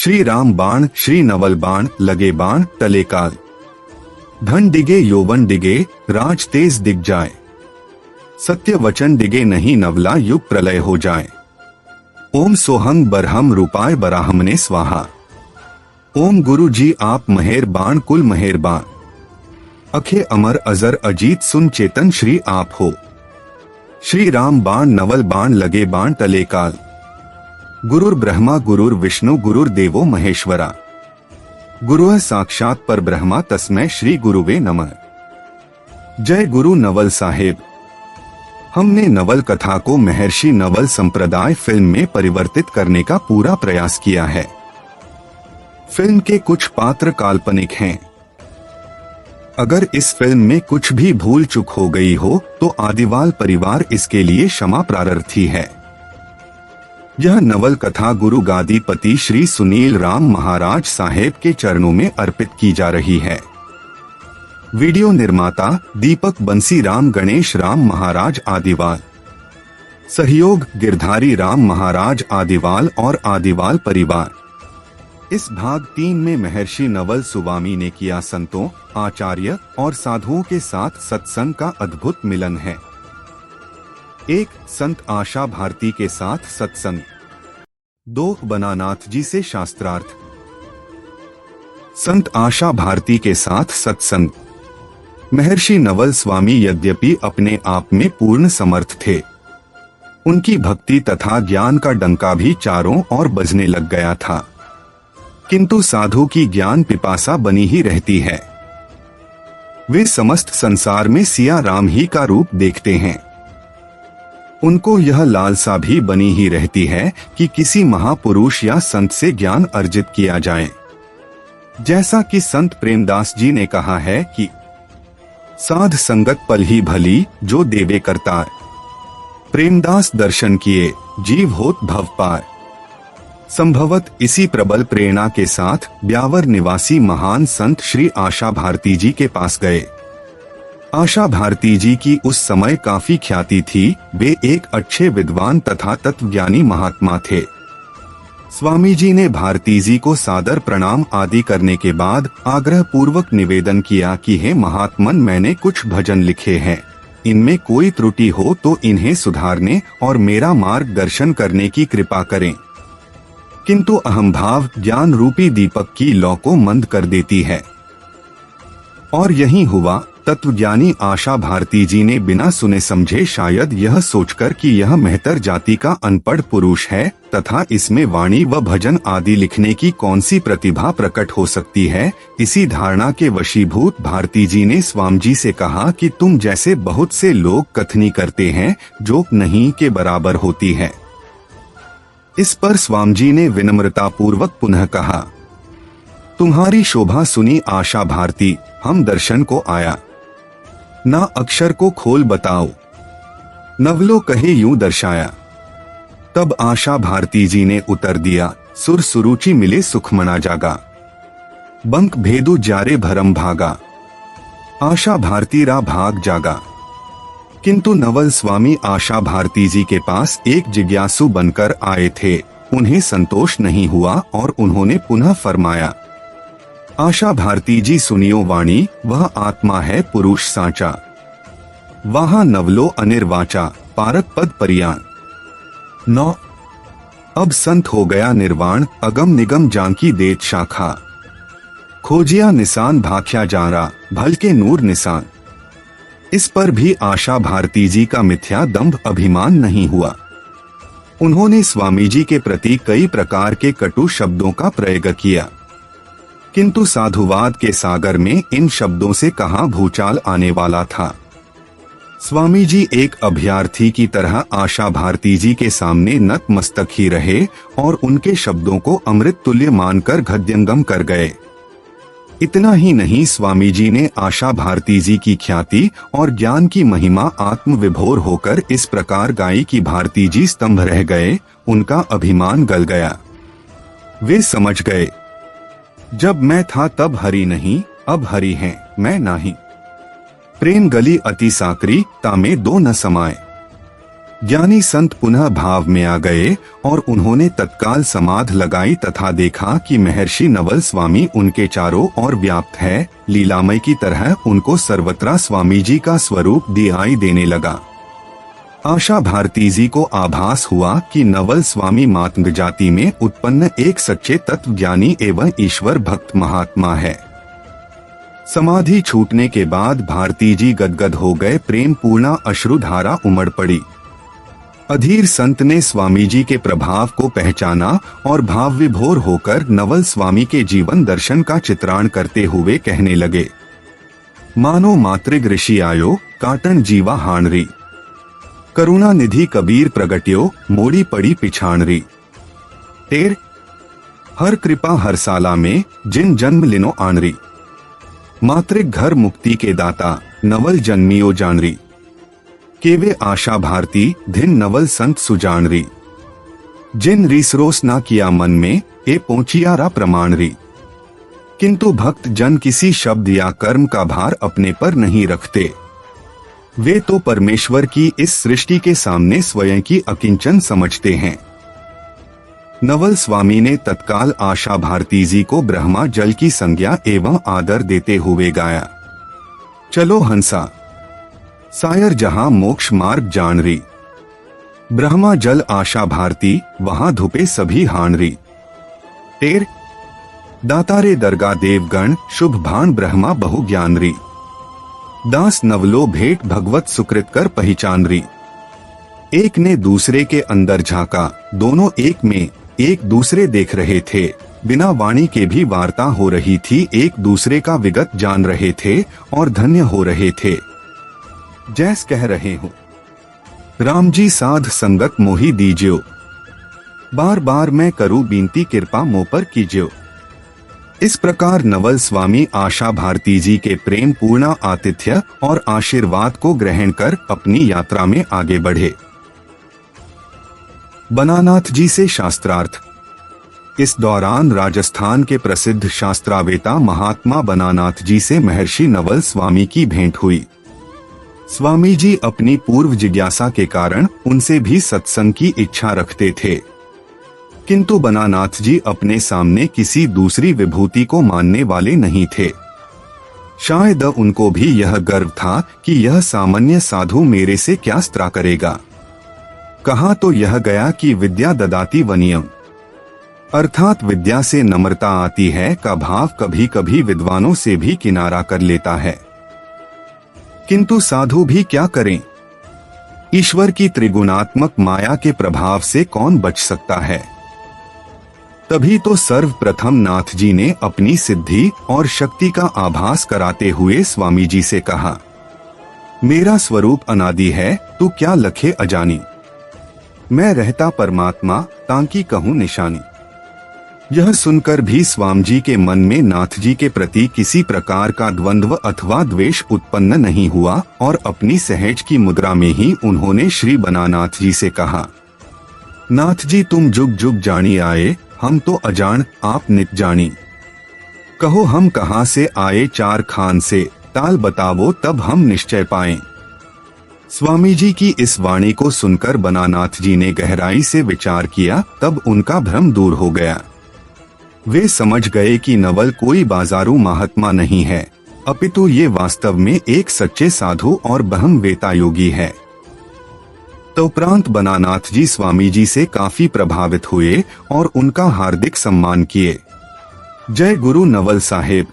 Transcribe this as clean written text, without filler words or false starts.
श्री राम बाण श्री नवल बाण लगे बाण टले काल। धन डिगे यौवन डिगे राज तेज दिग जाए। सत्य वचन डिगे नहीं नवला युग प्रलय हो जाए। ओम सोहंग बरहम रूपाय बराहमने स्वाहा। ओम गुरु जी आप मेहरबान कुल मेहरबान। अखे अमर अजर अजीत सुन चेतन श्री आप हो। श्री राम बाण नवल बाण लगे बाण टले काल। गुरुर ब्रह्मा गुरुर विष्णु गुरुर देवो महेश्वरा। गुरुः साक्षात पर ब्रह्मा तस्मै श्री गुरुवे नमः। जय गुरु नवल साहेब। हमने नवल कथा को महर्षि नवल संप्रदाय फिल्म में परिवर्तित करने का पूरा प्रयास किया है। फिल्म के कुछ पात्र काल्पनिक हैं। अगर इस फिल्म में कुछ भी भूल चूक हो गई हो तो आदिवाल परिवार इसके लिए क्षमा प्रार्थी है। यह नवल कथा गुरु गादीपति श्री सुनील राम महाराज साहेब के चरणों में अर्पित की जा रही है। वीडियो निर्माता दीपक बंसी राम गणेश राम महाराज आदिवाल। सहयोग गिरधारी राम महाराज आदिवाल और आदिवाल परिवार। इस भाग 3 में महर्षि नवल स्वामी ने किया संतों, आचार्य और साधुओं के साथ सत्संग का अद्भुत मिलन है। 1. संत आशा भारती के साथ सत्संग। 2. बनानाथ जी से शास्त्रार्थ। संत आशा भारती के साथ सत्संग। महर्षि नवल स्वामी यद्यपि अपने आप में पूर्ण समर्थ थे, उनकी भक्ति तथा ज्ञान का डंका भी चारों ओर बजने लग गया था, किंतु साधु की ज्ञान पिपासा बनी ही रहती है। वे समस्त संसार में सिया राम ही का रूप देखते हैं। उनको यह लालसा भी बनी ही रहती है कि किसी महापुरुष या संत से ज्ञान अर्जित किया जाए। जैसा कि संत प्रेमदास जी ने कहा है कि साध संगत पल ही भली जो देवे करतार। प्रेमदास दर्शन किए जीव होत भव पार। संभवत इसी प्रबल प्रेरणा के साथ ब्यावर निवासी महान संत श्री आशा भारती जी के पास गए। आशा भारती जी की उस समय काफी ख्याति थी। वे एक अच्छे विद्वान तथा तत्वज्ञानी महात्मा थे। स्वामी जी ने भारती जी को सादर प्रणाम आदि करने के बाद आग्रह पूर्वक निवेदन किया कि हे महात्मन, मैंने कुछ भजन लिखे हैं, इनमें कोई त्रुटि हो तो इन्हें सुधारने और मेरा मार्गदर्शन करने की कृपा करें। किंतु अहंभाव ज्ञान रूपी दीपक की लौ को मंद कर देती है। और यही हुआ। तत्वज्ञानी आशा भारती जी ने बिना सुने समझे, शायद यह सोचकर कि यह मेहतर जाति का अनपढ़ पुरुष है तथा इसमें वाणी व भजन आदि लिखने की कौन सी प्रतिभा प्रकट हो सकती है, इसी धारणा के वशीभूत भारती जी ने स्वामी जी से कहा कि तुम जैसे बहुत से लोग कथनी करते हैं जो नहीं के बराबर होती है। इस पर स्वामी जी ने विनम्रता पूर्वक पुनः कहा, तुम्हारी शोभा सुनी आशा भारती, हम दर्शन को आया। ना अक्षर को खोल बताओ, नवलो कहे यूं दर्शाया। तब आशा भारती जी ने उत्तर दिया, सुर सुरुचि मिले सुख मना जागा। बंक भेदु जारे भरम भागा। आशा भारती रा भाग जागा। किंतु नवल स्वामी आशा भारती जी के पास एक जिज्ञासु बनकर आए थे। उन्हें संतोष नहीं हुआ और उन्होंने पुनः फरमाया, आशा भारती जी सुनियो वाणी, वह आत्मा है पुरुष साचा। वहाँ नवलो अनिर्वाचा, पारक पद परियान। 9. अब संत हो गया निर्वाण, अगम निगम जानकी देत शाखा। खोजिया निशान भाख्या जारा, भल के नूर निशान। इस पर भी आशा भारती जी का मिथ्या दंभ अभिमान नहीं हुआ। उन्होंने स्वामी जी के प्रति कई प्रकार के कटु शब्दों का प्रयोग किया, किंतु साधुवाद के सागर में इन शब्दों से कहां भूचाल आने वाला था। स्वामी जी एक अभ्यर्थी की तरह आशा भारती जी के सामने नतमस्तक ही रहे और उनके शब्दों को अमृत तुल्य मानकर गद्यंगम कर गए। इतना ही नहीं, स्वामी जी ने आशा भारती जी की ख्याति और ज्ञान की महिमा आत्मविभोर होकर इस प्रकार गाई कि भारती जी स्तंभ रह गए, उनका अभिमान गल गया। वे समझ गए, जब मैं था तब हरि नहीं, अब हरि हैं, मैं नाही। प्रेम गली अति साकरी, तामे दो न समाए। ज्ञानी संत पुनः भाव में आ गए और उन्होंने तत्काल समाध लगाई तथा देखा कि महर्षि नवल स्वामी उनके चारों ओर व्याप्त है। लीलामय की तरह उनको सर्वत्र स्वामी जी का स्वरूप दिखाई देने लगा। आशा भारती जी को आभास हुआ कि नवल स्वामी मातंग जाति में उत्पन्न एक सच्चे तत्व ज्ञानी एवं ईश्वर भक्त महात्मा है। समाधि छूटने के बाद भारती जी गदगद हो गए। प्रेम पूर्णा अश्रुधारा उमड़ पड़ी। अधीर संत ने स्वामी जी के प्रभाव को पहचाना और भाव विभोर होकर नवल स्वामी के जीवन दर्शन का चित्रण करते हुए कहने लगे, मानो मातृग ऋषि आयो काटन जीवा हाणरी, करुणा निधि कबीर प्रगट्यो मोड़ी पड़ी पिछाणरी। तेर हर कृपा हर साला में जिन जन्म लिनो आणरी, मातृक घर मुक्ति के दाता नवल जन्मियो जानरी। केवे आशा भारती धिन नवल संत सुजानरी, जिन रीसरोस ना किया मन में ए पहुंचियारा प्रमाणरी। किंतु भक्त जन किसी शब्द या कर्म का भार अपने पर नहीं रखते। वे तो परमेश्वर की इस सृष्टि के सामने स्वयं की अकिंचन समझते हैं। नवल स्वामी ने तत्काल आशा भारती जी को ब्रह्मा जल की संज्ञा एवं आदर देते हुए गाया, चलो हंसा सायर जहां मोक्ष मार्ग जानरी। ब्रह्मा जल आशा भारती वहां धुपे सभी हाणरी। तेर दातारे दरगा देवगण शुभ भान ब्रह्मा बहु ज्ञानरी। दास नवलो भेंट भगवत सुकृत कर पहचानरी। एक ने दूसरे के अंदर झांका, दोनों एक में एक दूसरे देख रहे थे। बिना वाणी के भी वार्ता हो रही थी। एक दूसरे का विगत जान रहे थे और धन्य हो रहे थे। जैस कह रहे हो, राम जी साध संगत मोही दीजियो, बार बार मैं करूं बीनती कृपा मो पर कीजियो। इस प्रकार नवल स्वामी आशा भारती जी के प्रेम पूर्ण आतिथ्य और आशीर्वाद को ग्रहण कर अपनी यात्रा में आगे बढ़े। बनानाथ जी से शास्त्रार्थ। इस दौरान राजस्थान के प्रसिद्ध शास्त्रावेता महात्मा बनानाथ जी से महर्षि नवल स्वामी की भेंट हुई। स्वामी जी अपनी पूर्व जिज्ञासा के कारण उनसे भी सत्संग की इच्छा रखते थे, किंतु बनानाथ जी अपने सामने किसी दूसरी विभूति को मानने वाले नहीं थे। शायद उनको भी यह गर्व था कि यह सामान्य साधु मेरे से क्या स्त्रा करेगा। कहा तो यह गया कि विद्या ददाति वनियम, अर्थात विद्या से नम्रता आती है का भाव कभी कभी विद्वानों से भी किनारा कर लेता है। किंतु साधु भी क्या करें? ईश्वर की त्रिगुणात्मक माया के प्रभाव से कौन बच सकता है? तभी तो सर्वप्रथम नाथ जी ने अपनी सिद्धि और शक्ति का आभास कराते हुए स्वामी जी से कहा, मेरा स्वरूप अनादि है, तू क्या लखे अजानी। मैं रहता परमात्मा तांकी कहूं निशानी। यह सुनकर भी स्वामी जी के मन में नाथ जी के प्रति किसी प्रकार का द्वंद्व अथवा द्वेष उत्पन्न नहीं हुआ और अपनी सहज की मुद्रा में ही उन्होंने श्री बनानाथ जी से कहा, नाथ जी तुम जुग जुग जानी आए, हम तो अजान आप नित जानी। कहो हम कहां से आए चार खान से, ताल बतावो तब हम निश्चय पाएं। स्वामी जी की इस वाणी को सुनकर बनानाथ जी ने गहराई से विचार किया, तब उनका भ्रम दूर हो गया। वे समझ गए कि नवल कोई बाजारू महात्मा नहीं है, अपितु ये वास्तव में एक सच्चे साधु और बहम वेता योगी है। तदुपरांत बनानाथ जी स्वामी जी से काफी प्रभावित हुए और उनका हार्दिक सम्मान किए। जय गुरु नवल साहेब।